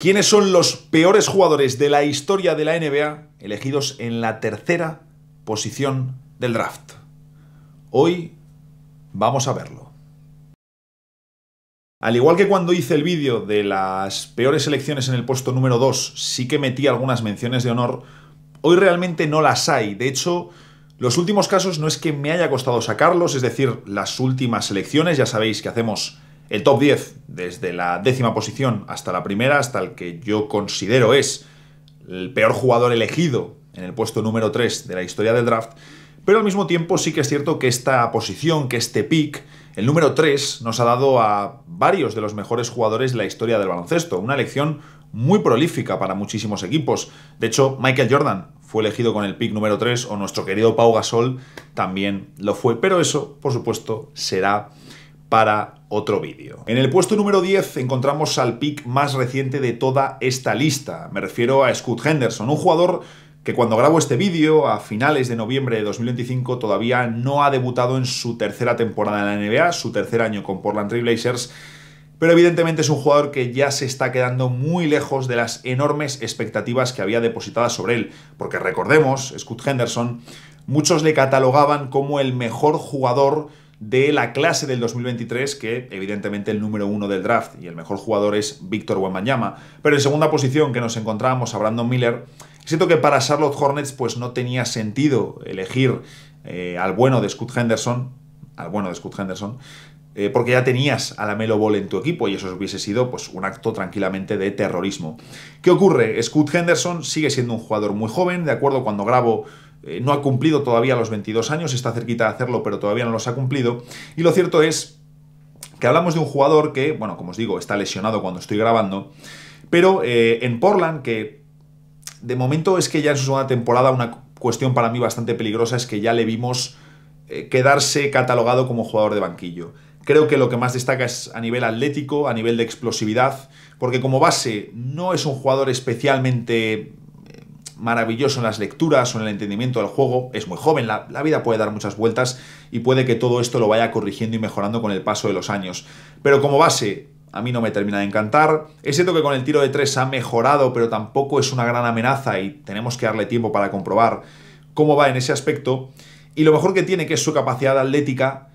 ¿Quiénes son los peores jugadores de la historia de la NBA elegidos en la tercera posición del draft? Hoy vamos a verlo. Al igual que cuando hice el vídeo de las peores selecciones en el puesto número 2, sí que metí algunas menciones de honor, hoy realmente no las hay. De hecho, los últimos casos no es que me haya costado sacarlos, es decir, las últimas selecciones, ya sabéis que hacemos el top 10 desde la 10ª posición hasta la primera, hasta el que yo considero es el peor jugador elegido en el puesto número 3 de la historia del draft, pero al mismo tiempo sí que es cierto que esta posición, que este pick, el número 3, nos ha dado a varios de los mejores jugadores de la historia del baloncesto, una elección muy prolífica para muchísimos equipos. De hecho, Michael Jordan fue elegido con el pick número 3, o nuestro querido Pau Gasol también lo fue, pero eso, por supuesto, será para otro vídeo. En el puesto número 10 encontramos al pick más reciente de toda esta lista. Me refiero a Scoot Henderson, un jugador que cuando grabo este vídeo, a finales de noviembre de 2025, todavía no ha debutado en su tercera temporada en la NBA, su tercer año con Portland Trail Blazers, pero evidentemente es un jugador que ya se está quedando muy lejos de las enormes expectativas que había depositadas sobre él, porque recordemos, Scoot Henderson, muchos le catalogaban como el mejor jugador de la clase del 2023, que evidentemente el número 1 del draft y el mejor jugador es Victor Wembanyama, pero en segunda posición que nos encontrábamos a Brandon Miller. Siento que para Charlotte Hornets pues no tenía sentido elegir al bueno de Scoot Henderson, porque ya tenías a LaMelo Ball en tu equipo y eso hubiese sido pues, un acto tranquilamente de terrorismo. ¿Qué ocurre? Scoot Henderson sigue siendo un jugador muy joven, de acuerdo, cuando grabo no ha cumplido todavía los 22 años, está cerquita de hacerlo, pero todavía no los ha cumplido. Y lo cierto es que hablamos de un jugador que, bueno, como os digo, está lesionado cuando estoy grabando, pero en Portland, que de momento es que ya en su segunda temporada una cuestión para mí bastante peligrosa es que ya le vimos quedarse catalogado como jugador de banquillo. Creo que lo que más destaca es a nivel atlético, a nivel de explosividad, porque como base no es un jugador especialmente maravilloso en las lecturas o en el entendimiento del juego, es muy joven, la vida puede dar muchas vueltas y puede que todo esto lo vaya corrigiendo y mejorando con el paso de los años. Pero como base, a mí no me termina de encantar. Es cierto que con el tiro de 3 ha mejorado, pero tampoco es una gran amenaza y tenemos que darle tiempo para comprobar cómo va en ese aspecto. Y lo mejor que tiene, que es su capacidad atlética,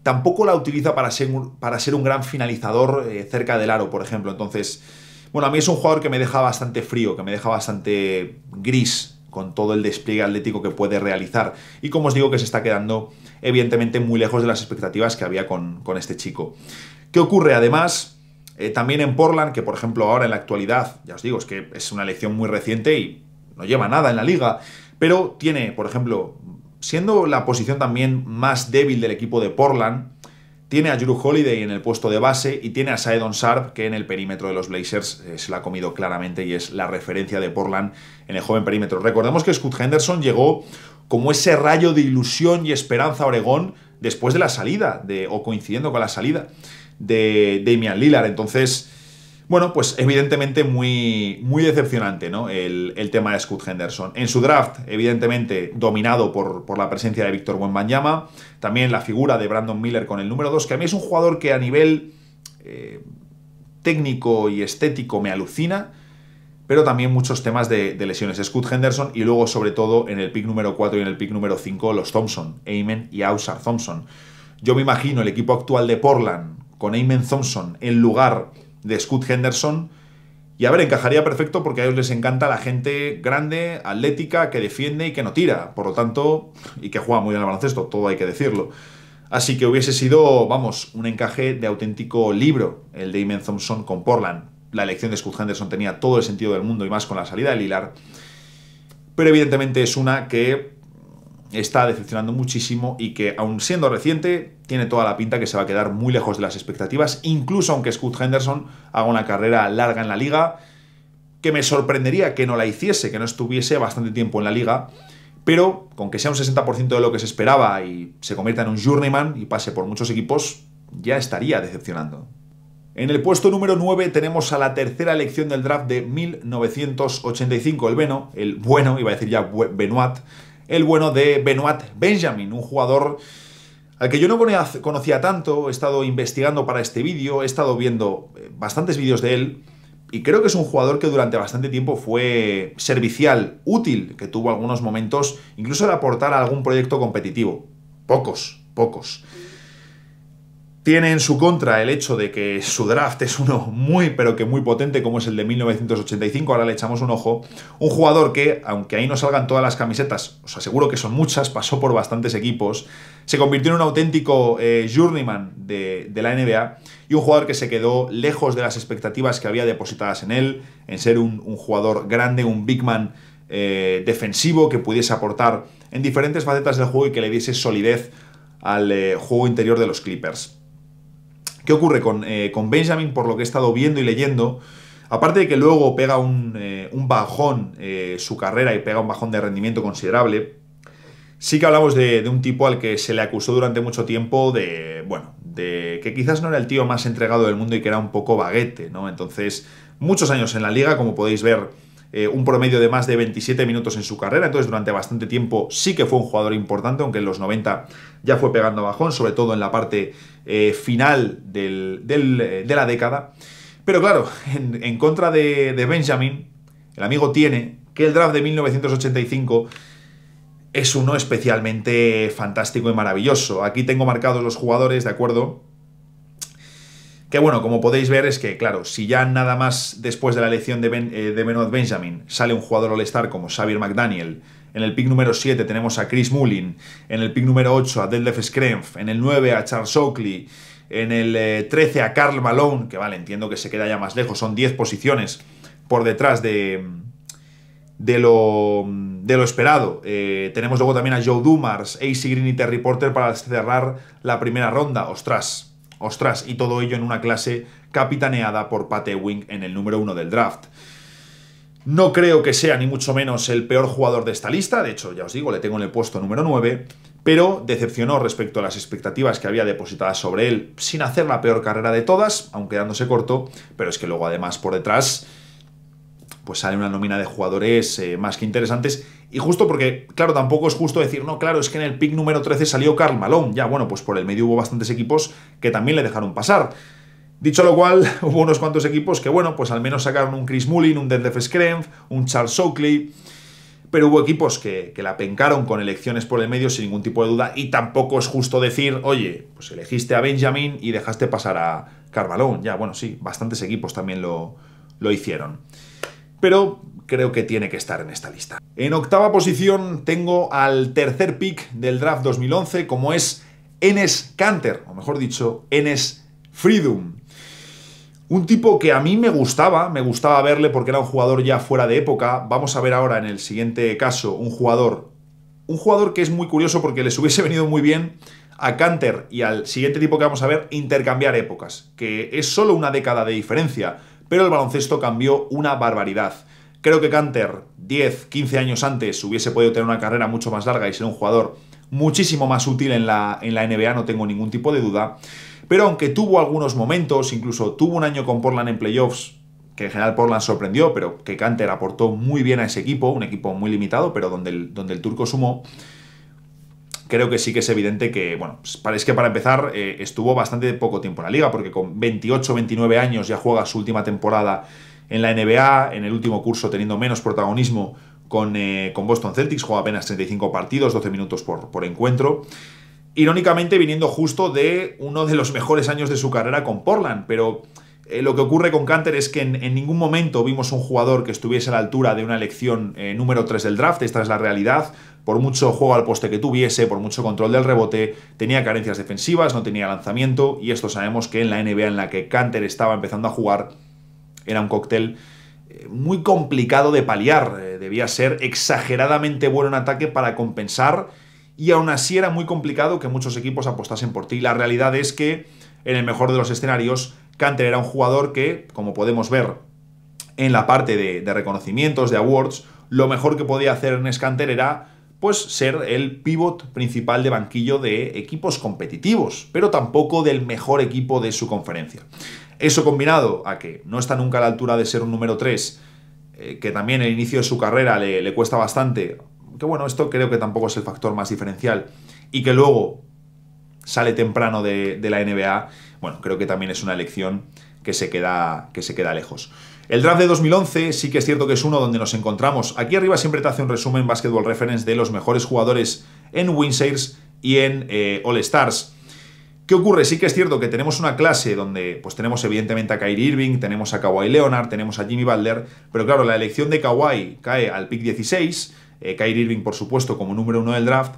tampoco la utiliza para ser un gran finalizador cerca del aro, por ejemplo. Entonces, bueno, a mí es un jugador que me deja bastante frío, que me deja bastante gris con todo el despliegue atlético que puede realizar. Y como os digo, que se está quedando evidentemente muy lejos de las expectativas que había con este chico. ¿Qué ocurre? Además, también en Portland, que por ejemplo ahora en la actualidad, ya os digo, es que es una elección muy reciente y no lleva nada en la liga, pero tiene, por ejemplo, siendo la posición también más débil del equipo de Portland, tiene a Jrue Holiday en el puesto de base y tiene a Shedon Sharpe, que en el perímetro de los Blazers se la ha comido claramente y es la referencia de Portland en el joven perímetro. Recordemos que Scoot Henderson llegó como ese rayo de ilusión y esperanza a Oregón después de la salida, o coincidiendo con la salida de Damian Lillard. Entonces, bueno, pues evidentemente muy decepcionante, ¿no? El tema de Scoot Henderson. En su draft, evidentemente, dominado por la presencia de Victor Wembanyama. También la figura de Brandon Miller con el número 2, que a mí es un jugador que a nivel técnico y estético me alucina, pero también muchos temas de lesiones. Scoot Henderson y luego, sobre todo, en el pick número 4 y en el pick número 5, los Thompson, Amen y Ausar Thompson. Yo me imagino el equipo actual de Portland con Amen Thompson en lugar de Scoot Henderson, y a ver, encajaría perfecto porque a ellos les encanta la gente grande, atlética, que defiende y que no tira, por lo tanto, y que juega muy bien al baloncesto, todo hay que decirlo. Así que hubiese sido, vamos, un encaje de auténtico libro el de Amen Thompson con Portland. La elección de Scoot Henderson tenía todo el sentido del mundo y más con la salida de Lillard, pero evidentemente es una que está decepcionando muchísimo y que, aun siendo reciente, tiene toda la pinta que se va a quedar muy lejos de las expectativas, incluso aunque Scoot Henderson haga una carrera larga en la liga, que me sorprendería que no la hiciese, que no estuviese bastante tiempo en la liga, pero con que sea un 60% de lo que se esperaba y se convierta en un journeyman y pase por muchos equipos, ya estaría decepcionando. En el puesto número 9 tenemos a la tercera elección del draft de 1985, el bueno, iba a decir ya Benoit, el bueno de Benoit Benjamin, un jugador al que yo no conocía tanto. He estado investigando para este vídeo, he estado viendo bastantes vídeos de él, Y creo que es un jugador que durante bastante tiempo fue servicial, útil, que tuvo algunos momentos incluso de aportar a algún proyecto competitivo. Pocos, pocos. Tiene en su contra el hecho de que su draft es uno muy, pero que muy potente, como es el de 1985, ahora le echamos un ojo. Un jugador que, aunque ahí no salgan todas las camisetas, os aseguro que son muchas, pasó por bastantes equipos, se convirtió en un auténtico journeyman de la NBA y un jugador que se quedó lejos de las expectativas que había depositadas en él, en ser un jugador grande, un big man defensivo que pudiese aportar en diferentes facetas del juego y que le diese solidez al juego interior de los Clippers. ¿Qué ocurre con Benjamin? Por lo que he estado viendo y leyendo, aparte de que luego pega un bajón su carrera y pega un bajón de rendimiento considerable, sí que hablamos de un tipo al que se le acusó durante mucho tiempo de que quizás no era el tío más entregado del mundo y que era un poco vaguete, ¿no? Entonces, muchos años en la liga, como podéis ver, un promedio de más de 27 minutos en su carrera, entonces durante bastante tiempo sí que fue un jugador importante, aunque en los 90 ya fue pegando bajón, sobre todo en la parte final de la década. Pero claro, en contra de Benjamin, el amigo tiene que el draft de 1985 es uno especialmente fantástico y maravilloso. Aquí tengo marcados los jugadores, ¿de acuerdo? Que bueno, como podéis ver es que, claro, si ya nada más después de la elección de Benoit Benjamin sale un jugador All-Star como Xavier McDaniel, en el pick número 7 tenemos a Chris Mullin, en el pick número 8 a Detlef Schrempf, en el 9 a Charles Oakley, en el 13 a Karl Malone, que vale, entiendo que se queda ya más lejos, son 10 posiciones por detrás de lo esperado. Tenemos luego también a Joe Dumars, AC Green y Terry Porter para cerrar la primera ronda. Ostras, y todo ello en una clase capitaneada por Pat Ewing en el número 1 del draft. No creo que sea ni mucho menos el peor jugador de esta lista, de hecho, ya os digo, le tengo en el puesto número 9, pero decepcionó respecto a las expectativas que había depositadas sobre él, sin hacer la peor carrera de todas, aunque quedándose corto, pero es que luego además por detrás pues sale una nómina de jugadores más que interesantes. Y justo porque, claro, tampoco es justo decir, no, claro, es que en el pick número 13 salió Karl Malone. Ya, bueno, pues por el medio hubo bastantes equipos que también le dejaron pasar. Dicho lo cual, hubo unos cuantos equipos que, bueno, pues al menos sacaron un Chris Mullin, un Detlef Schrempf, un Charles Oakley. Pero hubo equipos que la pencaron con elecciones por el medio sin ningún tipo de duda. Y tampoco es justo decir, oye, pues elegiste a Benjamin y dejaste pasar a Karl Malone. Ya, bueno, sí, bastantes equipos también lo hicieron. Pero creo que tiene que estar en esta lista. En octava posición tengo al tercer pick del draft 2011, como es Enes Kanter, o mejor dicho, Enes Freedom. Un tipo que a mí me gustaba verle porque era un jugador ya fuera de época. Vamos a ver ahora en el siguiente caso un jugador que es muy curioso porque les hubiese venido muy bien a Kanter y al siguiente tipo que vamos a ver intercambiar épocas, que es solo una década de diferencia, pero el baloncesto cambió una barbaridad. Creo que Kanter, 10, 15 años antes, hubiese podido tener una carrera mucho más larga y ser un jugador muchísimo más útil en la NBA, no tengo ningún tipo de duda. Pero aunque tuvo algunos momentos, incluso tuvo un año con Portland en playoffs, que en general Portland sorprendió, pero que Kanter aportó muy bien a ese equipo, un equipo muy limitado, pero donde el turco sumó, creo que sí que es evidente que, bueno, es que para empezar estuvo bastante poco tiempo en la liga, porque con 28, 29 años ya juega su última temporada en la NBA, en el último curso teniendo menos protagonismo con Boston Celtics, juega apenas 35 partidos, 12 minutos por encuentro. Irónicamente viniendo justo de uno de los mejores años de su carrera con Portland, pero lo que ocurre con Kanter es que en ningún momento vimos un jugador que estuviese a la altura de una elección número 3 del draft, esta es la realidad. Por mucho juego al poste que tuviese, por mucho control del rebote, tenía carencias defensivas, no tenía lanzamiento, y esto sabemos que en la NBA en la que Kanter estaba empezando a jugar era un cóctel muy complicado de paliar, debía ser exageradamente bueno en ataque para compensar, y aún así era muy complicado que muchos equipos apostasen por ti. La realidad es que, en el mejor de los escenarios, Kanter era un jugador que, como podemos ver en la parte de reconocimientos, de awards, lo mejor que podía hacer Enes Kanter era pues ser el pívot principal de banquillo de equipos competitivos, pero tampoco del mejor equipo de su conferencia. Eso combinado a que no está nunca a la altura de ser un número 3, que también el inicio de su carrera le cuesta bastante, que bueno, esto creo que tampoco es el factor más diferencial, y que luego sale temprano de la NBA, bueno, creo que también es una elección que se queda lejos. El draft de 2011 sí que es cierto que es uno donde nos encontramos. Aquí arriba siempre te hace un resumen Basketball Reference de los mejores jugadores en Winshares y en All-Stars. ¿Qué ocurre? Sí que es cierto que tenemos una clase donde pues tenemos evidentemente a Kyrie Irving, tenemos a Kawhi Leonard, tenemos a Jimmy Butler, pero claro, la elección de Kawhi cae al pick 16, Kyrie Irving por supuesto como número 1 del draft,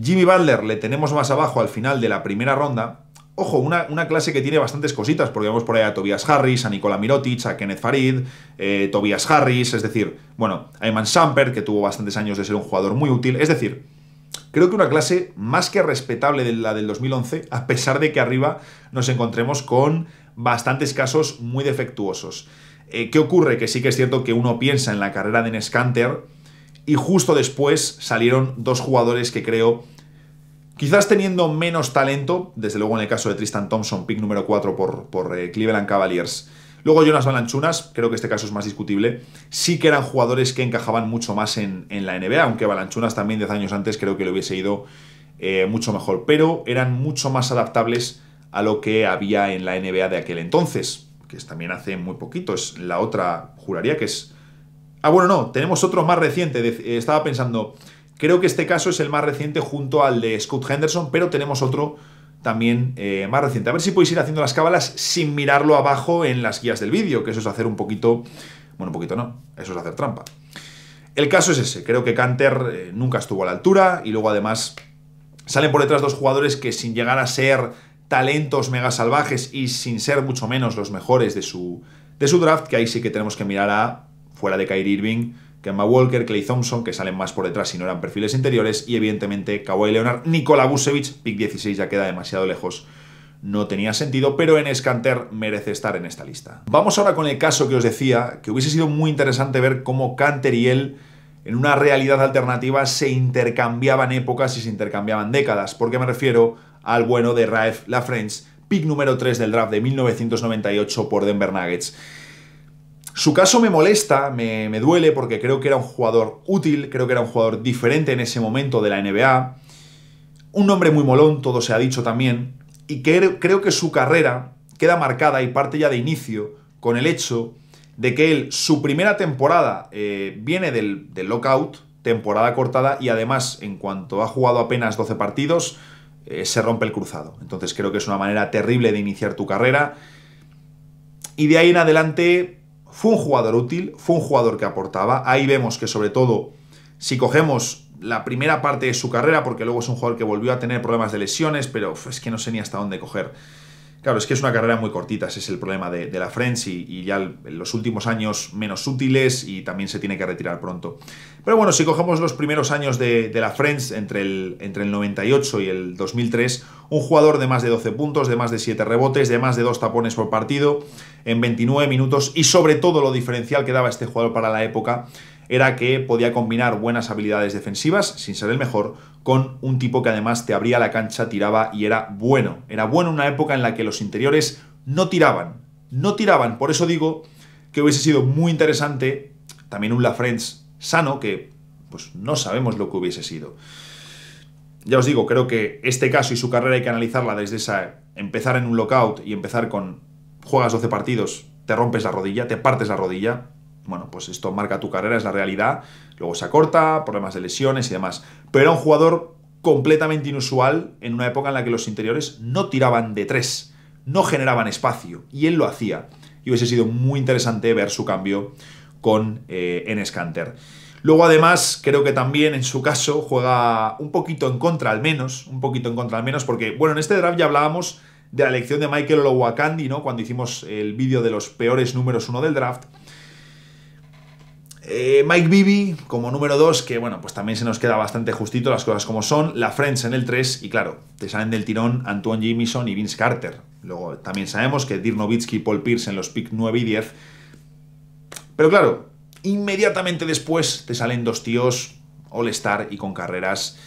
Jimmy Butler le tenemos más abajo al final de la primera ronda. Ojo, una clase que tiene bastantes cositas, porque vemos por ahí a Tobias Harris, a Nikola Mirotic, a Kenneth Farid, Tobias Harris, es decir, bueno, a Iman Shumpert, que tuvo bastantes años de ser un jugador muy útil. Es decir, creo que una clase más que respetable de la del 2011, a pesar de que arriba nos encontremos con bastantes casos muy defectuosos. ¿Qué ocurre? Que sí que es cierto que uno piensa en la carrera de Enes Kanter y justo después salieron dos jugadores que creo... Quizás teniendo menos talento, desde luego en el caso de Tristan Thompson, pick número 4 por Cleveland Cavaliers. Luego Jonas Valanciunas, creo que este caso es más discutible. Sí que eran jugadores que encajaban mucho más en la NBA, aunque Valanciunas también 10 años antes creo que le hubiese ido mucho mejor. Pero eran mucho más adaptables a lo que había en la NBA de aquel entonces, que es también hace muy poquito. Es la otra, juraría que es... Ah, bueno, no, tenemos otro más reciente. Estaba pensando... Creo que este caso es el más reciente junto al de Scoot Henderson, pero tenemos otro también más reciente. A ver si podéis ir haciendo las cábalas sin mirarlo abajo en las guías del vídeo, que eso es hacer un poquito... Bueno, un poquito no, eso es hacer trampa. El caso es ese, creo que Kanter nunca estuvo a la altura y luego además salen por detrás dos jugadores que sin llegar a ser talentos mega salvajes y sin ser mucho menos los mejores de su draft, que ahí sí que tenemos que mirar a, fuera de Kyrie Irving, Kemba Walker, Klay Thompson, que salen más por detrás si no eran perfiles interiores, y evidentemente Kawhi Leonard, Nikola Vucevic, pick 16 ya queda demasiado lejos, no tenía sentido, pero Enes Kanter merece estar en esta lista. Vamos ahora con el caso que os decía, que hubiese sido muy interesante ver cómo Kanter y él, en una realidad alternativa, se intercambiaban épocas y se intercambiaban décadas. ¿Por qué me refiero? Al bueno de Raef LaFrentz, pick número 3 del draft de 1998 por Denver Nuggets. Su caso me molesta, me duele porque creo que era un jugador útil, creo que era un jugador diferente en ese momento de la NBA, un nombre muy molón, todo se ha dicho también, y creo que su carrera queda marcada y parte ya de inicio con el hecho de que él, su primera temporada viene del lockout, temporada cortada, y además en cuanto ha jugado apenas 12 partidos, se rompe el cruzado. Entonces creo que es una manera terrible de iniciar tu carrera, y de ahí en adelante... Fue un jugador útil, fue un jugador que aportaba. Ahí vemos que sobre todo, si cogemos la primera parte de su carrera, porque luego es un jugador que volvió a tener problemas de lesiones, pero es que no sé ni hasta dónde coger. Claro, es que es una carrera muy cortita, ese es el problema de LaFrentz y ya en los últimos años menos útiles y también se tiene que retirar pronto. Pero bueno, si cogemos los primeros años de LaFrentz entre el 98 y el 2003, un jugador de más de 12 puntos, de más de 7 rebotes, de más de 2 tapones por partido en 29 minutos y sobre todo lo diferencial que daba este jugador para la época era que podía combinar buenas habilidades defensivas, sin ser el mejor, con un tipo que además te abría la cancha, tiraba y era bueno. Era bueno en una época en la que los interiores no tiraban. No tiraban. Por eso digo que hubiese sido muy interesante también un LaFrentz sano, que pues no sabemos lo que hubiese sido. Ya os digo, creo que este caso y su carrera hay que analizarla desde esa... Empezar en un lockout y empezar con... Juegas 12 partidos, te rompes la rodilla, te partes la rodilla... Bueno, pues esto marca tu carrera, es la realidad. Luego se acorta, problemas de lesiones y demás. Pero era un jugador completamente inusual en una época en la que los interiores no tiraban de 3, no generaban espacio, y él lo hacía. Y hubiese sido muy interesante ver su cambio con Enes Kanter. Luego, además, creo que también en su caso juega un poquito en contra al menos, porque, bueno, en este draft ya hablábamos de la elección de Michael Olowokandi, ¿no? Cuando hicimos el vídeo de los peores números 1 del draft. Mike Bibby como número 2, que bueno, pues también se nos queda bastante justito las cosas como son. LaFrentz en el 3 y claro, te salen del tirón Antoine Jamison y Vince Carter. Luego también sabemos que Dirk Nowitzki y Paul Pierce en los pick 9 y 10. Pero claro, inmediatamente después te salen dos tíos All-Star y con carreras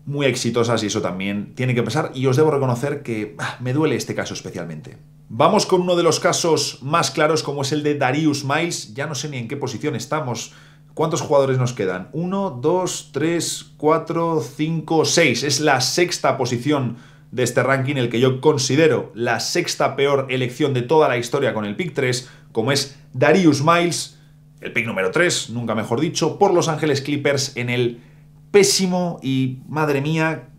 muy exitosas y eso también tiene que pasar. Y os debo reconocer que me duele este caso especialmente. Vamos con uno de los casos más claros como es el de Darius Miles. Ya no sé ni en qué posición estamos. ¿Cuántos jugadores nos quedan? 1, 2, 3, 4, 5, 6. Es la sexta posición de este ranking, el que yo considero la sexta peor elección de toda la historia con el pick 3, como es Darius Miles, el pick número 3, nunca mejor dicho, por Los Ángeles Clippers en el pésimo y, madre mía,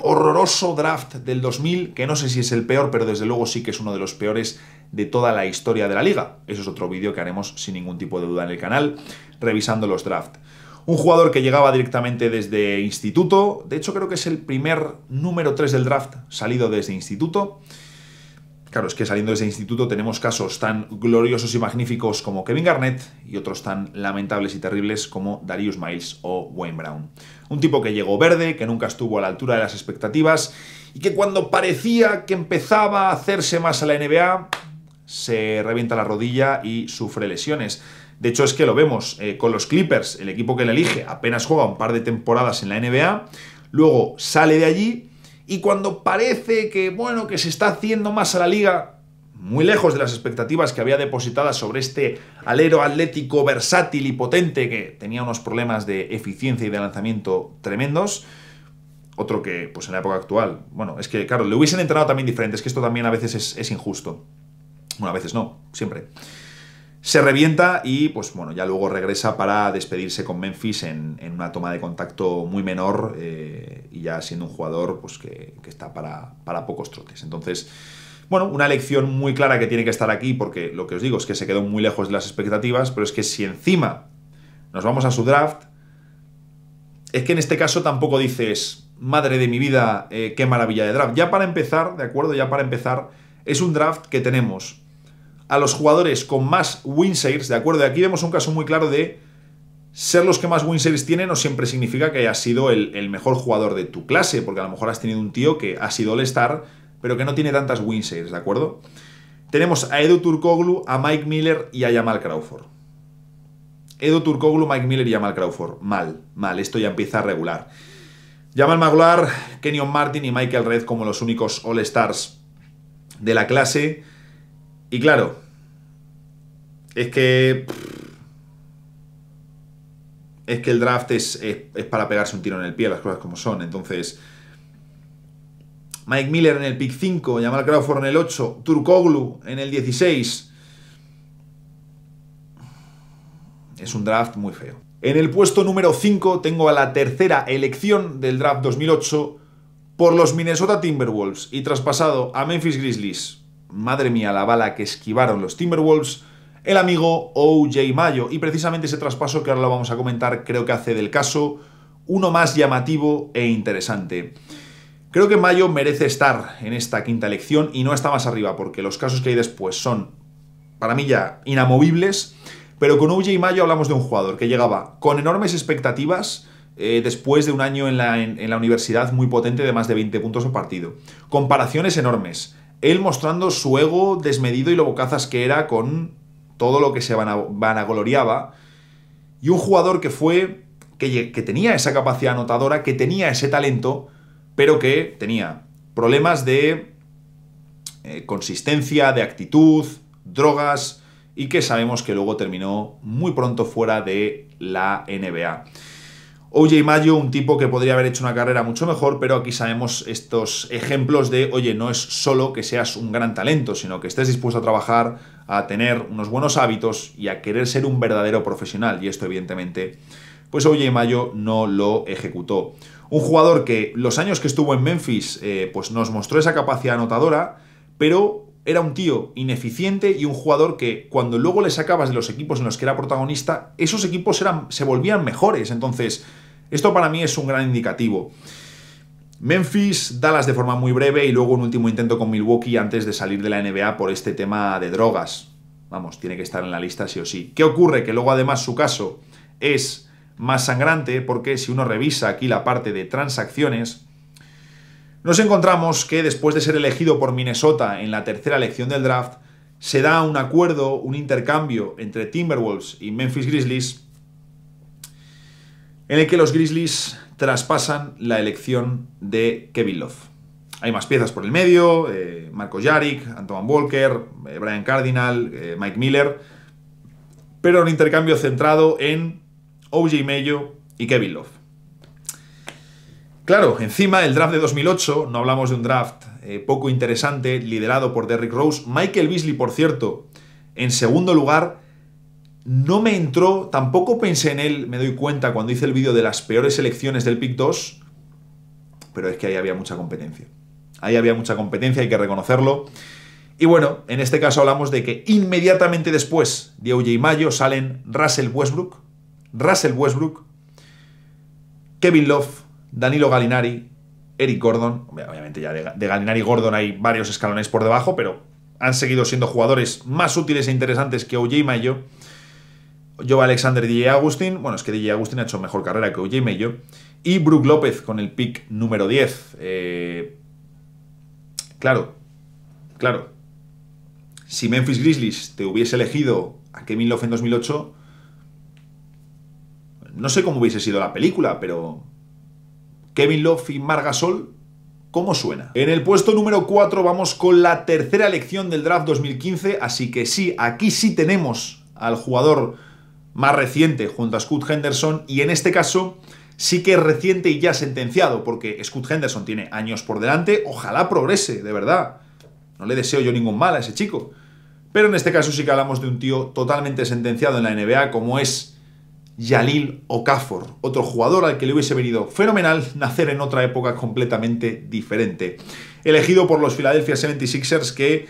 horroroso draft del 2000, que no sé si es el peor, pero desde luego sí que es uno de los peores de toda la historia de la liga. Eso es otro vídeo que haremos sin ningún tipo de duda en el canal, revisando los drafts. Un jugador que llegaba directamente desde instituto, de hecho creo que es el primer número 3 del draft salido desde instituto. Claro, es que saliendo desde instituto tenemos casos tan gloriosos y magníficos como Kevin Garnett y otros tan lamentables y terribles como Darius Miles o Wayne Brown. Un tipo que llegó verde, que nunca estuvo a la altura de las expectativas y que cuando parecía que empezaba a hacerse más a la NBA, se revienta la rodilla y sufre lesiones. De hecho, es que lo vemos con los Clippers, el equipo que le elige apenas juega un par de temporadas en la NBA, luego sale de allí y cuando parece que, bueno, que se está haciendo más a la liga, muy lejos de las expectativas que había depositadas sobre este alero atlético versátil y potente que tenía unos problemas de eficiencia y de lanzamiento tremendos. Otro que, pues en la época actual, bueno, es que, claro, le hubiesen entrenado también diferente, es que esto también a veces es injusto. Bueno, a veces no, siempre. Se revienta y, pues bueno, ya luego regresa para despedirse con Memphis en una toma de contacto muy menor y ya siendo un jugador pues que está para pocos trotes. Entonces, bueno, una elección muy clara que tiene que estar aquí porque lo que os digo es que se quedó muy lejos de las expectativas, pero es que si encima nos vamos a su draft, es que en este caso tampoco dices, madre de mi vida, qué maravilla de draft. Ya para empezar, ¿de acuerdo? Ya para empezar, es un draft que tenemos a los jugadores con más win shares, ¿de acuerdo? Y aquí vemos un caso muy claro de ser los que más win shares tienen no siempre significa que hayas sido el mejor jugador de tu clase, porque a lo mejor has tenido un tío que ha sido All-Star, pero que no tiene tantas win shares, ¿de acuerdo? Tenemos a Edu Turkoglu, a Mike Miller y a Jamal Crawford. Edu Turkoglu, Mike Miller y Jamal Crawford. Mal, esto ya empieza a regular. Jamal Magloire, Kenyon Martin y Michael Redd como los únicos All-Stars de la clase. Y claro, es que el draft es para pegarse un tiro en el pie, las cosas como son. Entonces, Mike Miller en el pick 5, Jamal Crawford en el 8, Turkoglu en el 16. Es un draft muy feo. En el puesto número 5 tengo a la tercera elección del draft 2008 por los Minnesota Timberwolves y traspasado a Memphis Grizzlies. Madre mía, la bala que esquivaron los Timberwolves, el amigo O.J. Mayo. Y precisamente ese traspaso, que ahora lo vamos a comentar, creo que hace del caso uno más llamativo e interesante. Creo que Mayo merece estar en esta quinta elección y no está más arriba, porque los casos que hay después son, para mí ya, inamovibles. Pero con O.J. Mayo hablamos de un jugador que llegaba con enormes expectativas después de un año en la universidad muy potente de más de 20 puntos por partido. Comparaciones enormes. Él mostrando su ego desmedido y lo bocazas que era con todo lo que se vanagloriaba. Y un jugador que tenía esa capacidad anotadora, que tenía ese talento, pero que tenía problemas de consistencia, de actitud, drogas, y que sabemos que luego terminó muy pronto fuera de la NBA. O.J. Mayo, un tipo que podría haber hecho una carrera mucho mejor, pero aquí sabemos estos ejemplos de, oye, no es solo que seas un gran talento, sino que estés dispuesto a trabajar, a tener unos buenos hábitos y a querer ser un verdadero profesional. Y esto, evidentemente, pues O.J. Mayo no lo ejecutó. Un jugador que los años que estuvo en Memphis, pues nos mostró esa capacidad anotadora, pero era un tío ineficiente y un jugador que cuando luego le sacabas de los equipos en los que era protagonista, esos equipos se volvían mejores. Entonces, esto para mí es un gran indicativo. Memphis, Dallas de forma muy breve y luego un último intento con Milwaukee antes de salir de la NBA por este tema de drogas. Vamos, tiene que estar en la lista sí o sí. ¿Qué ocurre? Que luego además su caso es más sangrante porque si uno revisa aquí la parte de transacciones, nos encontramos que después de ser elegido por Minnesota en la tercera elección del draft, se da un acuerdo, un intercambio entre Timberwolves y Memphis Grizzlies, en el que los Grizzlies traspasan la elección de Kevin Love. Hay más piezas por el medio, Marcos Jaric, Antoine Walker, Brian Cardinal, Mike Miller, pero un intercambio centrado en O.J. Mayo y Kevin Love. Claro, encima del draft de 2008, no hablamos de un draft poco interesante, liderado por Derrick Rose. Michael Beasley, por cierto, en segundo lugar, no me entró, tampoco pensé en él, me doy cuenta cuando hice el vídeo de las peores selecciones del pick 2, pero es que ahí había mucha competencia. Ahí había mucha competencia, hay que reconocerlo. Y bueno, en este caso hablamos de que inmediatamente después de OJ Mayo salen Russell Westbrook, Kevin Love, Danilo Gallinari, Eric Gordon. Obviamente ya de Gallinari y Gordon hay varios escalones por debajo, pero han seguido siendo jugadores más útiles e interesantes que OJ Mayo. Joe Alexander y DJ Agustín. Bueno, es que DJ Agustín ha hecho mejor carrera que OJ Mayo. Y Brook López con el pick número 10. Claro. Si Memphis Grizzlies te hubiese elegido a Kevin Love en 2008, no sé cómo hubiese sido la película, pero Kevin Love y Marc Gasol, ¿cómo suena? En el puesto número 4 vamos con la tercera elección del draft 2015, así que sí, aquí sí tenemos al jugador más reciente junto a Scoot Henderson, y en este caso sí que es reciente y ya sentenciado, porque Scoot Henderson tiene años por delante, ojalá progrese, de verdad. No le deseo yo ningún mal a ese chico. Pero en este caso sí que hablamos de un tío totalmente sentenciado en la NBA, como es Jahlil Okafor, otro jugador al que le hubiese venido fenomenal nacer en otra época completamente diferente. Elegido por los Philadelphia 76ers, que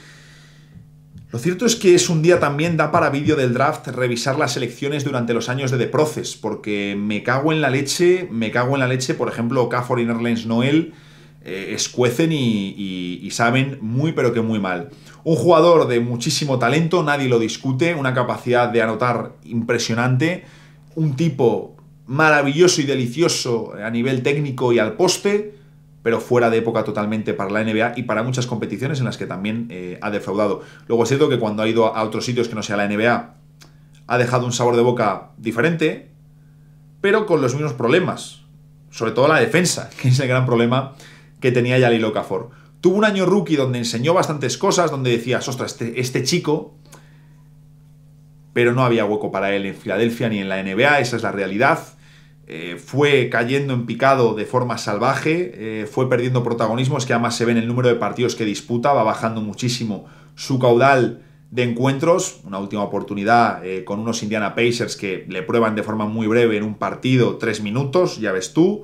lo cierto es que es un día también, da para vídeo del draft, revisar las selecciones durante los años de The Process, porque me cago en la leche, por ejemplo, Okafor y Nerlens Noel escuecen y saben muy pero que muy mal. Un jugador de muchísimo talento, nadie lo discute, una capacidad de anotar impresionante, un tipo maravilloso y delicioso a nivel técnico y al poste, pero fuera de época totalmente para la NBA y para muchas competiciones en las que también ha defraudado. Luego es cierto que cuando ha ido a otros sitios que no sea la NBA, ha dejado un sabor de boca diferente, pero con los mismos problemas, sobre todo la defensa, que es el gran problema que tenía Jahlil Okafor. Tuvo un año rookie donde enseñó bastantes cosas, donde decías, ostras, este chico, pero no había hueco para él en Filadelfia ni en la NBA, esa es la realidad. Fue cayendo en picado de forma salvaje, fue perdiendo protagonismo, es que además se ve en el número de partidos que disputa, va bajando muchísimo su caudal de encuentros. Una última oportunidad con unos Indiana Pacers que le prueban de forma muy breve en un partido 3 minutos, ya ves tú,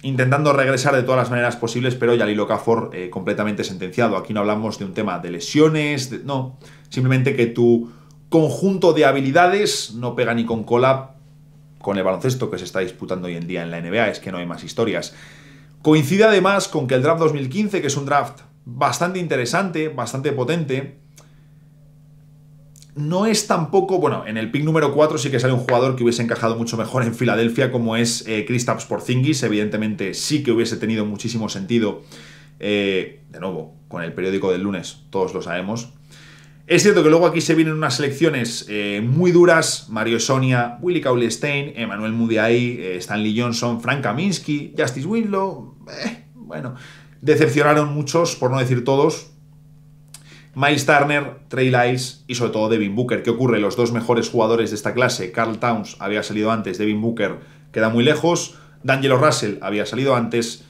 intentando regresar de todas las maneras posibles, pero Jahlil Okafor completamente sentenciado. Aquí no hablamos de un tema de lesiones, no, simplemente que tu conjunto de habilidades no pega ni con cola con el baloncesto que se está disputando hoy en día en la NBA, es que no hay más historias. Coincide además con que el draft 2015, que es un draft bastante interesante, bastante potente, no es tampoco, bueno, en el pick número 4 sí que sale un jugador que hubiese encajado mucho mejor en Filadelfia, como es Kristaps Porzingis. Evidentemente sí que hubiese tenido muchísimo sentido, de nuevo, con el periódico del lunes, todos lo sabemos. Es cierto que luego aquí se vienen unas selecciones muy duras: Mario Sonia, Willie Cauley-Stein, Emmanuel Mudiay, Stanley Johnson, Frank Kaminsky, Justice Winslow. Bueno, decepcionaron muchos, por no decir todos. Miles Turner, Trey Lyles y sobre todo Devin Booker. ¿Qué ocurre? Los dos mejores jugadores de esta clase, Karl Towns había salido antes, Devin Booker queda muy lejos, D'Angelo Russell había salido antes,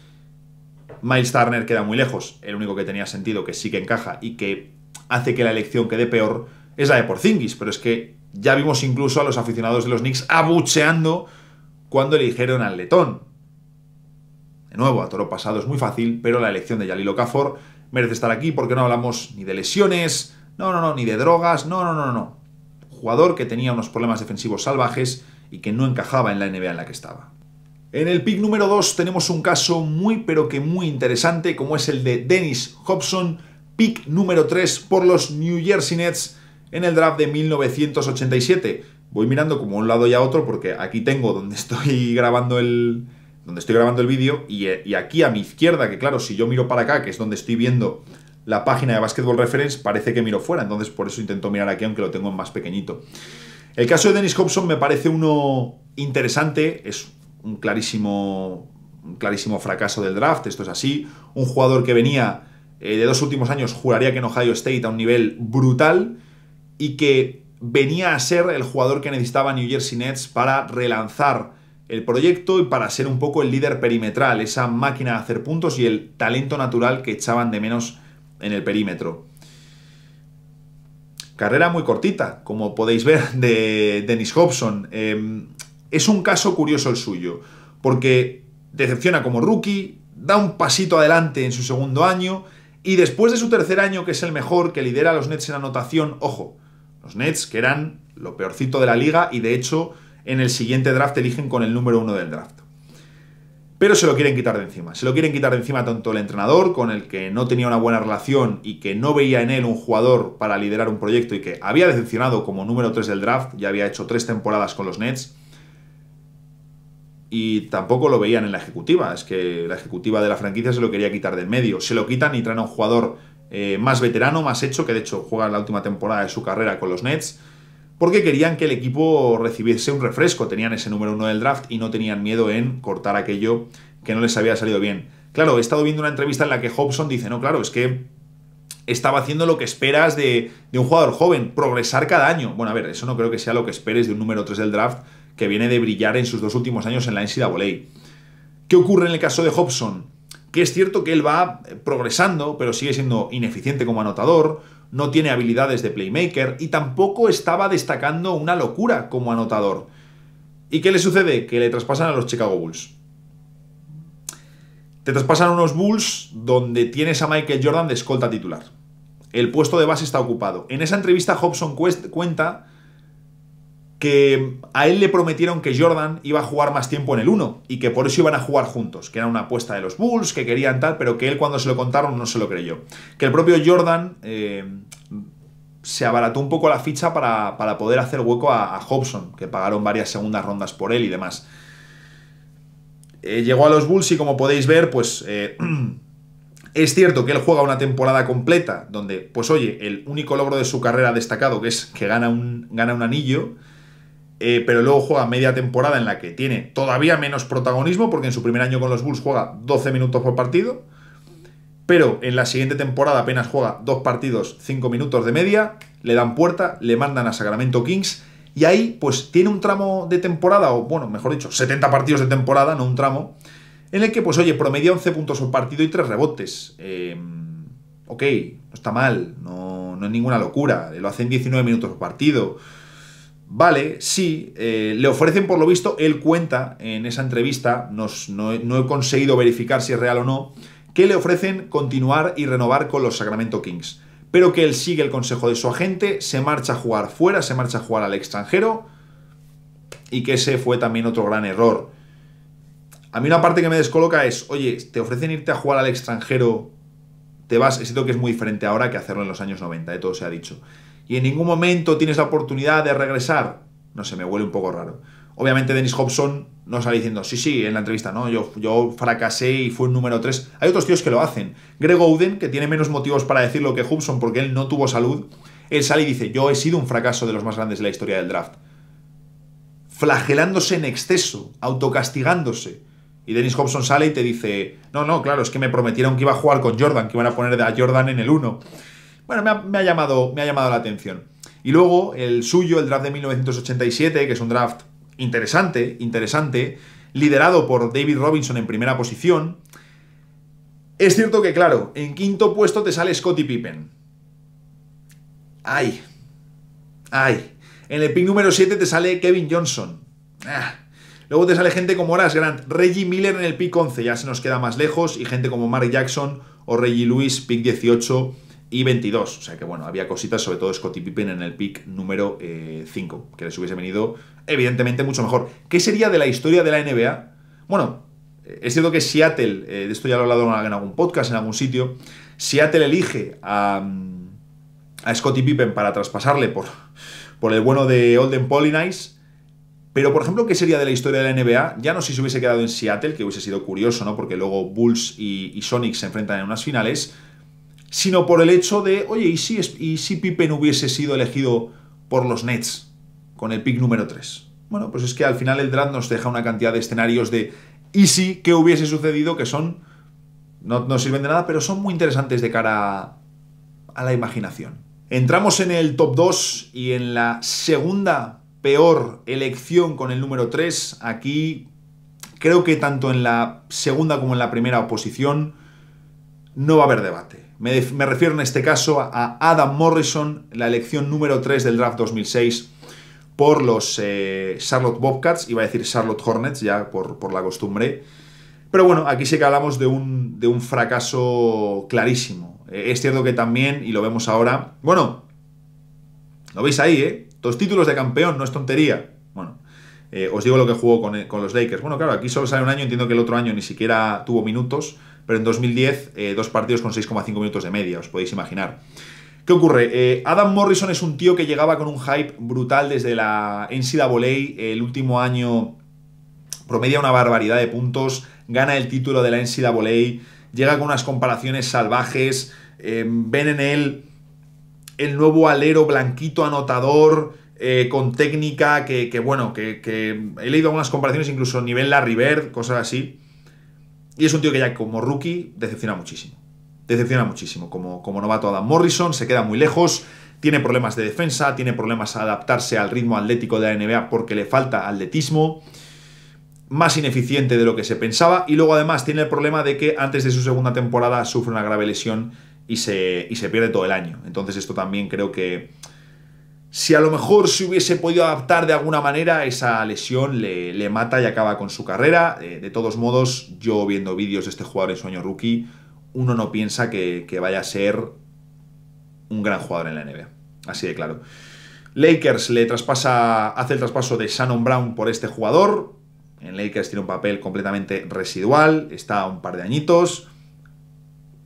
Miles Turner queda muy lejos. El único que tenía sentido, que sí que encaja y que hace que la elección quede peor, es la de Porzingis, pero es que ya vimos incluso a los aficionados de los Knicks abucheando cuando eligieron al letón. De nuevo, a toro pasado es muy fácil, pero la elección de Jahlil Okafor merece estar aquí porque no hablamos ni de lesiones, ni de drogas, no. Jugador que tenía unos problemas defensivos salvajes y que no encajaba en la NBA en la que estaba. En el pick número 2 tenemos un caso muy pero que muy interesante, como es el de Dennis Hobson, pick número 3 por los New Jersey Nets en el draft de 1987. Voy mirando como un lado y a otro porque aquí tengo donde estoy grabando el vídeo y aquí a mi izquierda, que claro, si yo miro para acá, que es donde estoy viendo la página de Basketball Reference, parece que miro fuera, entonces por eso intento mirar aquí, aunque lo tengo en más pequeñito. El caso de Dennis Hobson me parece uno interesante, es un clarísimo fracaso del draft, esto es así. Un jugador que venía de 2 últimos años, juraría que en Ohio State, a un nivel brutal, y que venía a ser el jugador que necesitaba New Jersey Nets para relanzar el proyecto y para ser un poco el líder perimetral, esa máquina de hacer puntos y el talento natural que echaban de menos en el perímetro. Carrera muy cortita, como podéis ver, de Dennis Hobson. Es un caso curioso el suyo, porque decepciona como rookie, da un pasito adelante en su segundo año y después de su tercer año, que es el mejor, que lidera a los Nets en anotación, ojo, los Nets que eran lo peorcito de la liga y de hecho en el siguiente draft eligen con el número 1 del draft. Pero se lo quieren quitar de encima. Se lo quieren quitar de encima tanto el entrenador, con el que no tenía una buena relación y que no veía en él un jugador para liderar un proyecto y que había decepcionado como número 3 del draft, ya había hecho 3 temporadas con los Nets, y tampoco lo veían en la ejecutiva. Es que la ejecutiva de la franquicia se lo quería quitar del medio. Se lo quitan y traen a un jugador más veterano, más hecho, que de hecho juega la última temporada de su carrera con los Nets, porque querían que el equipo recibiese un refresco. Tenían ese número 1 del draft y no tenían miedo en cortar aquello que no les había salido bien. Claro, he estado viendo una entrevista en la que Hobson dice, no, claro, es que estaba haciendo lo que esperas de un jugador joven, progresar cada año. Bueno, a ver, eso no creo que sea lo que esperes de un número 3 del draft que viene de brillar en sus 2 últimos años en la NCAA. ¿Qué ocurre en el caso de Hobson? Que es cierto que él va progresando, pero sigue siendo ineficiente como anotador, no tiene habilidades de playmaker y tampoco estaba destacando una locura como anotador. ¿Y qué le sucede? Que le traspasan a los Chicago Bulls. Te traspasan a unos Bulls donde tienes a Michael Jordan de escolta titular. El puesto de base está ocupado. En esa entrevista Hobson cuenta que a él le prometieron que Jordan iba a jugar más tiempo en el 1 y que por eso iban a jugar juntos, que era una apuesta de los Bulls, que querían tal, pero que él cuando se lo contaron no se lo creyó. Que el propio Jordan se abarató un poco la ficha para poder hacer hueco a Hobson, que pagaron varias segundas rondas por él y demás. Llegó a los Bulls y como podéis ver, pues es cierto que él juega una temporada completa donde, pues oye, el único logro de su carrera destacado, que es que gana un anillo, pero luego juega media temporada en la que tiene todavía menos protagonismo, porque en su primer año con los Bulls juega 12 minutos por partido, pero en la siguiente temporada apenas juega 2 partidos, 5 minutos de media, le dan puerta, le mandan a Sacramento Kings, y ahí pues tiene un tramo de temporada, o bueno, mejor dicho, 70 partidos de temporada, no un tramo, en el que pues oye, promedia 11 puntos por partido y 3 rebotes. Ok, no está mal, no es ninguna locura, lo hacen 19 minutos por partido. Vale, sí, le ofrecen por lo visto, él cuenta en esa entrevista, no he conseguido verificar si es real o no, que le ofrecen continuar y renovar con los Sacramento Kings, pero que él sigue el consejo de su agente, se marcha a jugar fuera, se marcha a jugar al extranjero, y que ese fue también otro gran error. A mí una parte que me descoloca es, oye, te ofrecen irte a jugar al extranjero, te vas, es cierto que es muy diferente ahora que hacerlo en los años 90, todo se ha dicho, y en ningún momento tienes la oportunidad de regresar, no sé, me huele un poco raro. Obviamente Dennis Hobson no sale diciendo, sí, en la entrevista, no, yo fracasé y fui un número 3. Hay otros tíos que lo hacen. Greg Oden, que tiene menos motivos para decirlo que Hobson porque él no tuvo salud, él sale y dice, yo he sido un fracaso de los más grandes de la historia del draft. Flagelándose en exceso, autocastigándose. Y Dennis Hobson sale y te dice, no, claro, es que me prometieron que iba a jugar con Jordan, que iban a poner a Jordan en el 1. Bueno, me ha llamado la atención. Y luego el suyo, el draft de 1987, que es un draft interesante, liderado por David Robinson en primera posición. Es cierto que, claro, en quinto puesto te sale Scottie Pippen. ¡Ay! En el pick número 7 te sale Kevin Johnson. Luego te sale gente como Horace Grant, Reggie Miller en el pick 11, ya se nos queda más lejos, y gente como Mark Jackson o Reggie Lewis, pick 18 y 22. O sea que bueno, había cositas, sobre todo Scottie Pippen en el pick número 5, que les hubiese venido evidentemente mucho mejor. ¿Qué sería de la historia de la NBA? Bueno, es cierto que Seattle, de esto ya lo he hablado en algún podcast, en algún sitio, Seattle elige a Scottie Pippen para traspasarle por el bueno de Olden Polynice. Pero, por ejemplo, ¿qué sería de la historia de la NBA? Ya no si se hubiese quedado en Seattle, que hubiese sido curioso, ¿no? Porque luego Bulls y Sonics se enfrentan en unas finales, sino por el hecho de, oye, ¿y si Pippen hubiese sido elegido por los Nets con el pick número 3? Bueno, pues es que al final el draft nos deja una cantidad de escenarios de ¿y si qué hubiese sucedido? Que son, no sirven de nada, pero son muy interesantes de cara a la imaginación. Entramos en el top 2 y en la segunda peor elección con el número 3. Aquí creo que tanto en la segunda como en la primera posición no va a haber debate. Me refiero en este caso a Adam Morrison, la elección número 3 del draft 2006 por los Charlotte Bobcats, iba a decir Charlotte Hornets ya por la costumbre. Pero bueno, aquí sí que hablamos de un fracaso clarísimo. Es cierto que también, y lo vemos ahora, bueno, lo veis ahí, ¿eh? 2 títulos de campeón, no es tontería. Bueno, os digo lo que jugó con los Lakers. Bueno, claro, aquí solo sale un año, entiendo que el otro año ni siquiera tuvo minutos, pero en 2010, 2 partidos con 6,5 minutos de media, os podéis imaginar. ¿Qué ocurre? Adam Morrison es un tío que llegaba con un hype brutal desde la NCAA. El último año promedia una barbaridad de puntos, gana el título de la NCAA, llega con unas comparaciones salvajes, ven en él el nuevo alero blanquito anotador, con técnica, que he leído algunas comparaciones incluso a nivel Larry Bird, cosas así, y es un tío que ya como rookie decepciona muchísimo. Decepciona muchísimo. Como novato Adam Morrison, se queda muy lejos, tiene problemas de defensa, tiene problemas a adaptarse al ritmo atlético de la NBA porque le falta atletismo, más ineficiente de lo que se pensaba, y luego además tiene el problema de que antes de su segunda temporada sufre una grave lesión y se pierde todo el año. Entonces esto también creo que si a lo mejor se hubiese podido adaptar de alguna manera, esa lesión le mata y acaba con su carrera. De todos modos, yo viendo vídeos de este jugador en su año rookie, uno no piensa que vaya a ser un gran jugador en la NBA. Así de claro. Lakers hace el traspaso de Shannon Brown por este jugador. En Lakers tiene un papel completamente residual, está a un par de añitos,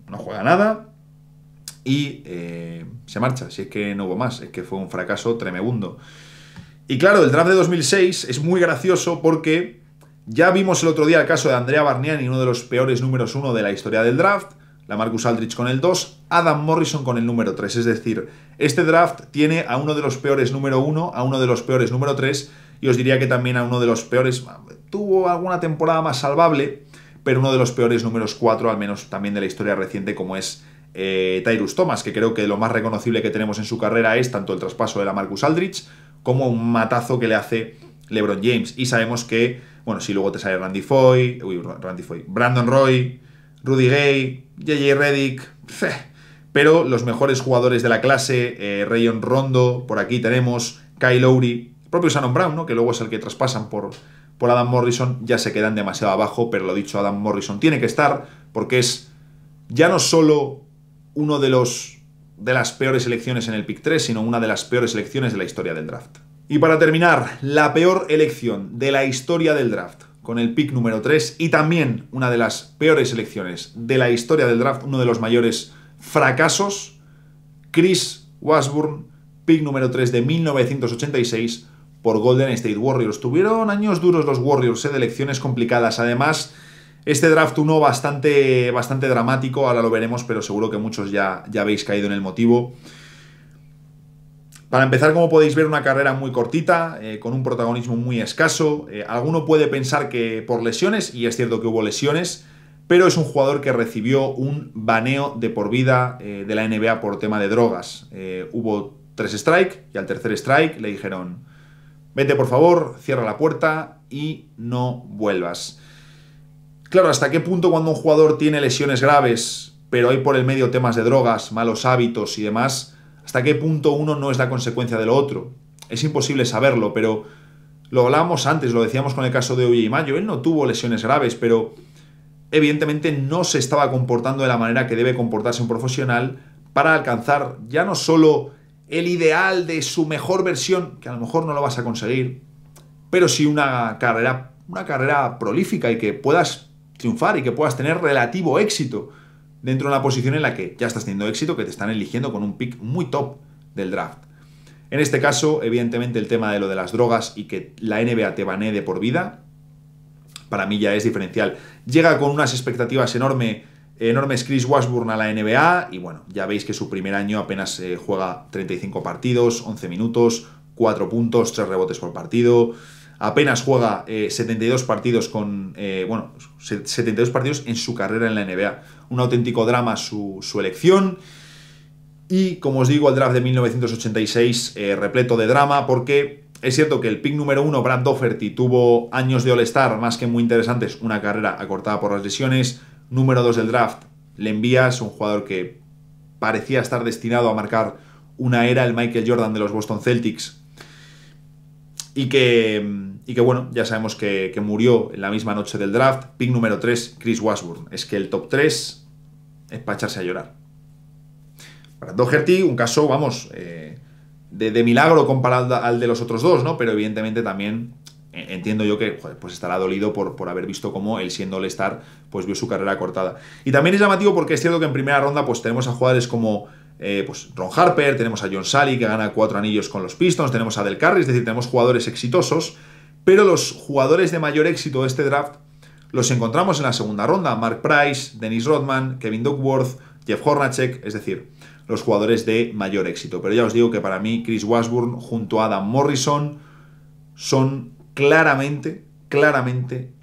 no juega nada y se marcha. Si es que no hubo más, es que fue un fracaso tremebundo. Y claro, el draft de 2006 es muy gracioso porque ya vimos el otro día el caso de Andrea Bargnani, uno de los peores números 1 de la historia del draft, LaMarcus Aldridge con el 2, Adam Morrison con el número 3. Es decir, este draft tiene a uno de los peores número 1, a uno de los peores número 3, y os diría que también a uno de los peores, tuvo alguna temporada más salvable, pero uno de los peores números 4, al menos también de la historia reciente, como es Tyrus Thomas, que creo que lo más reconocible que tenemos en su carrera es tanto el traspaso de LaMarcus Aldridge como un matazo que le hace LeBron James. Y sabemos que, bueno, si luego te sale Brandon Roy, Rudy Gay, J.J. Redick, pero los mejores jugadores de la clase, Rayon Rondo, por aquí tenemos Kyle Lowry, el propio Shannon Brown, ¿no?, que luego es el que traspasan por Adam Morrison, ya se quedan demasiado abajo, pero lo dicho, Adam Morrison tiene que estar porque es ya no solo uno de las peores selecciones en el pick 3, sino una de las peores selecciones de la historia del draft. Y para terminar, la peor elección de la historia del draft, con el pick número 3, y también una de las peores selecciones de la historia del draft, uno de los mayores fracasos, Chris Washburn, pick número 3 de 1986 por Golden State Warriors. Tuvieron años duros los Warriors, de elecciones complicadas. Además, este draft 1 bastante dramático, ahora lo veremos, pero seguro que muchos ya habéis caído en el motivo. Para empezar, como podéis ver, una carrera muy cortita, con un protagonismo muy escaso. Alguno puede pensar que por lesiones, y es cierto que hubo lesiones, pero es un jugador que recibió un baneo de por vida de la NBA por tema de drogas. Hubo 3 strikes y al tercer strike le dijeron: vete por favor, cierra la puerta y no vuelvas. Claro, ¿hasta qué punto cuando un jugador tiene lesiones graves, pero hay por el medio temas de drogas, malos hábitos y demás, hasta qué punto uno no es la consecuencia de lo otro? Es imposible saberlo, pero lo hablábamos antes, lo decíamos con el caso de O.J. Mayo. Él no tuvo lesiones graves, pero evidentemente no se estaba comportando de la manera que debe comportarse un profesional para alcanzar ya no solo el ideal de su mejor versión, que a lo mejor no lo vas a conseguir, pero sí una carrera prolífica y que puedas triunfar y que puedas tener relativo éxito dentro de una posición en la que ya estás teniendo éxito, que te están eligiendo con un pick muy top del draft. En este caso, evidentemente, el tema de lo de las drogas y que la NBA te banee de por vida, para mí ya es diferencial. Llega con unas expectativas enormes Chris Washburn a la NBA y bueno, ya veis que su primer año apenas juega 35 partidos, 11 minutos, 4 puntos, 3 rebotes por partido. Apenas juega 72 partidos 72 partidos en su carrera en la NBA. Un auténtico drama su elección. Y como os digo, el draft de 1986 repleto de drama porque Es cierto que el pick número 1, Brad Doherty, tuvo años de All-Star más que muy interesantes, una carrera acortada por las lesiones. Número 2 del draft, le envías un jugador que parecía estar destinado a marcar una era, el Michael Jordan de los Boston Celtics, y que bueno, ya sabemos que murió en la misma noche del draft. Pick número 3, Chris Washburn. Es que el top 3 es para echarse a llorar. Brad Doherty, un caso, vamos, de milagro comparado al de los otros dos, ¿no? Pero evidentemente también entiendo yo que, joder, pues estará dolido por haber visto cómo él, siendo All-Star, pues vio su carrera cortada. Y también es llamativo porque es cierto que en primera ronda pues tenemos a jugadores como pues Ron Harper, tenemos a John Salley, que gana 4 anillos con los Pistons, tenemos a Del Curry, es decir, tenemos jugadores exitosos, pero los jugadores de mayor éxito de este draft los encontramos en la segunda ronda. Mark Price, Dennis Rodman, Kevin Duckworth, Jeff Hornacek, es decir, los jugadores de mayor éxito. Pero ya os digo que para mí Chris Washburn junto a Adam Morrison son claramente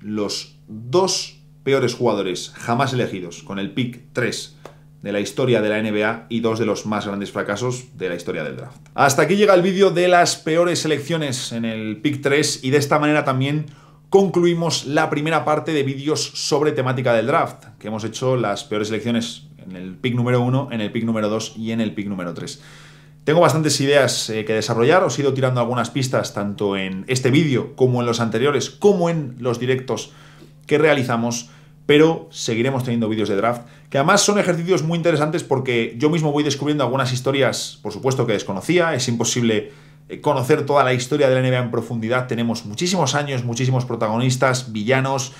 los 2 peores jugadores jamás elegidos, con el pick 3 de la historia de la NBA y 2 de los más grandes fracasos de la historia del draft. Hasta aquí llega el vídeo de las peores selecciones en el pick 3 y de esta manera también concluimos la primera parte de vídeos sobre temática del draft, que hemos hecho las peores selecciones en el pick número 1, en el pick número 2 y en el pick número 3. Tengo bastantes ideas que desarrollar, os he ido tirando algunas pistas tanto en este vídeo como en los anteriores, como en los directos que realizamos, pero seguiremos teniendo vídeos de draft, que además son ejercicios muy interesantes porque yo mismo voy descubriendo algunas historias, por supuesto, que desconocía. Es imposible conocer toda la historia de la NBA en profundidad. Tenemos muchísimos años, muchísimos protagonistas, villanos,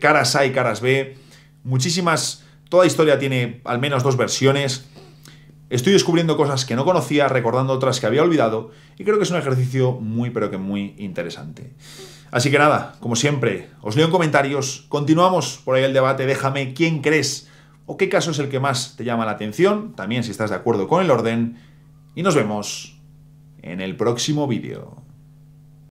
caras A y caras B, muchísimas. Toda historia tiene al menos 2 versiones. Estoy descubriendo cosas que no conocía, recordando otras que había olvidado, y creo que es un ejercicio muy, pero que muy interesante. Así que nada, como siempre, os leo en comentarios, continuamos por ahí el debate, déjame quién crees o qué caso es el que más te llama la atención, también si estás de acuerdo con el orden, y nos vemos en el próximo vídeo.